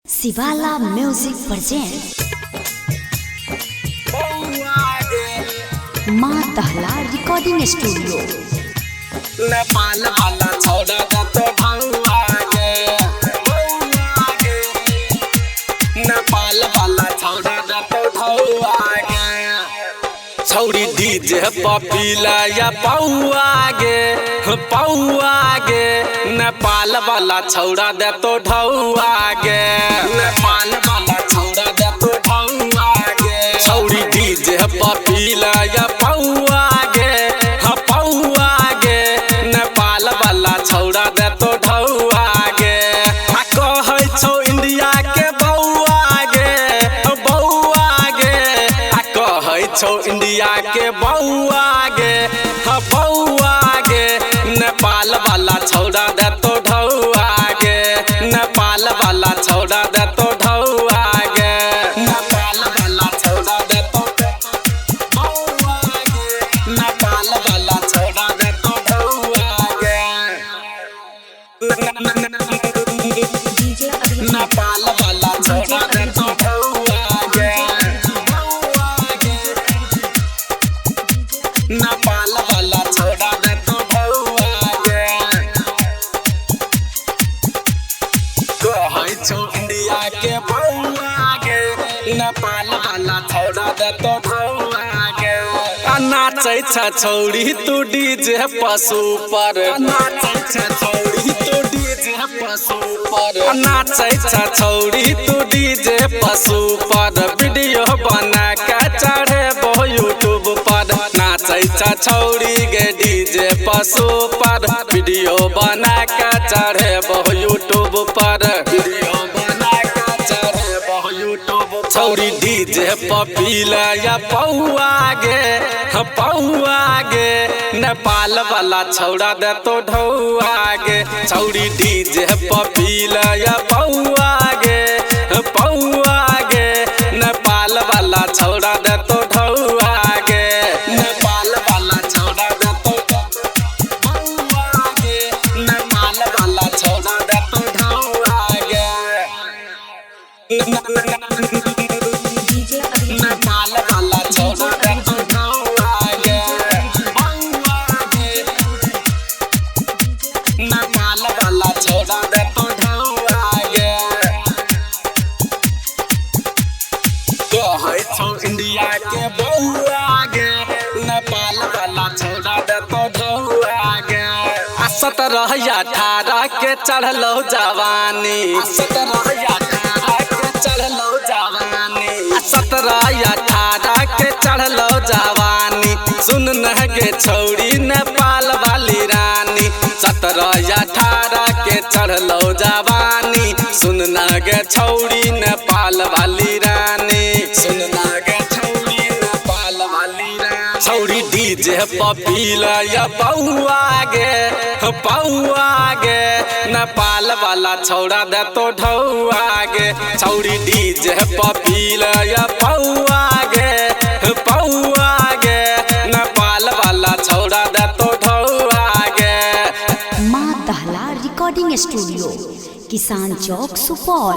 शिवाला music present माँ दहला रिकॉर्डिंग स्टूडियो। नेपाल वाला छोड़ा दा तो भौआ गे, नेपाल वाला छोड़ा दा तो भौआ गे। छौड़ी डीजे पपीला या पौआ गे, पौआ गे। नेपाल वाला छौड़ा दे तो ढौआ गे, नेपाल वाला छौड़ा दे तो ढौआ गे। छौड़ी डीजे पपीला या पौआ गे, पौआ गे। नेपाल वाला छौड़ा दे तो ढौआ गे। आ कहै छौ इंडिया के बौआ गे, बौआ गे। आ कहै छौ इंडिया के बौआ गे, बौआ गे। नेपाल वाला छौड़ा दे तो ढौआ गे, नेपाल वाला छौड़ा दे तो ढौआ गे। नेपाल वाला छौड़ा दे तो ढौआ गे, नेपाल वाला छौड़ा दे तो ढौआ गे। नेपाल वाला छौड़ा दे तो ढौआ गे, नेपाल वाला छौड़ा दे तो ढौआ गे। कहै छौ इंडिया के बौआ गे, नेपाल वाला छौड़ा दे तो ढौआ गे। आ नाचै छ छौड़ी तू डीजे पशु पर, नाचै छ छौड़ी तू डीजे पशु पर। नाचै छ छौड़ी तू डीजे पशु पर। वीडियो बना के चढ़े बहु यूट्यूब पर। नाचै छ छौड़ी गे डीजे पशु पर। वीडियो बना के चढ़े बहु यूट्यूब पर, वीडियो बना के चढ़े बहु यूट्यूब। छौड़ी डीजे पपीला या पौआ गे, पौआ गे। नेपाल वाला छौड़ा दे तो ढौआ गे। छौड़ी डीजे पपीला या पौआ गे, पौआ गे। नेपाल वाला छौड़ा दे तो ढौआ गे, नेपाल वाला छौड़ा दे तो ढौआ गे, नेपाल वाला छौड़ा दे तो ढौआ गे। नेपाल वाला छौड़ा दे तो ढौआ गे, पौआ गे। नेपाल वाला छौड़ा दे तो ढौआ गे। कहै छौ इंडिया के बौआ गे, नेपाल वाला छौड़ा दे तो ढौआ गे। 17-18 के चढ़लो जवानी, 17-18 के चढ़लो जवानी। 17-18 के चढ़लो जवानी। सुन न गे छौड़ी नेपाल वाली रानी। 17-18 के चढ़लो जवानी। सुन न गे छौड़ी नेपाल वाली रानी, सुन न गे छौड़ी नेपाल वाली रानी। छौड़ी डीजे पपीला या पौआ गे, पौआ गे। नेपाल वाला छौड़ा दे तो ढौआ गे। छौड़ी डीजे पपीला या पौआ गे, पौआ गे। नेपाल वाला छौड़ा दे तो ढौआ गे। माँ दहला रिकॉर्डिंग स्टूडियो, किसान चौक, सुपौल।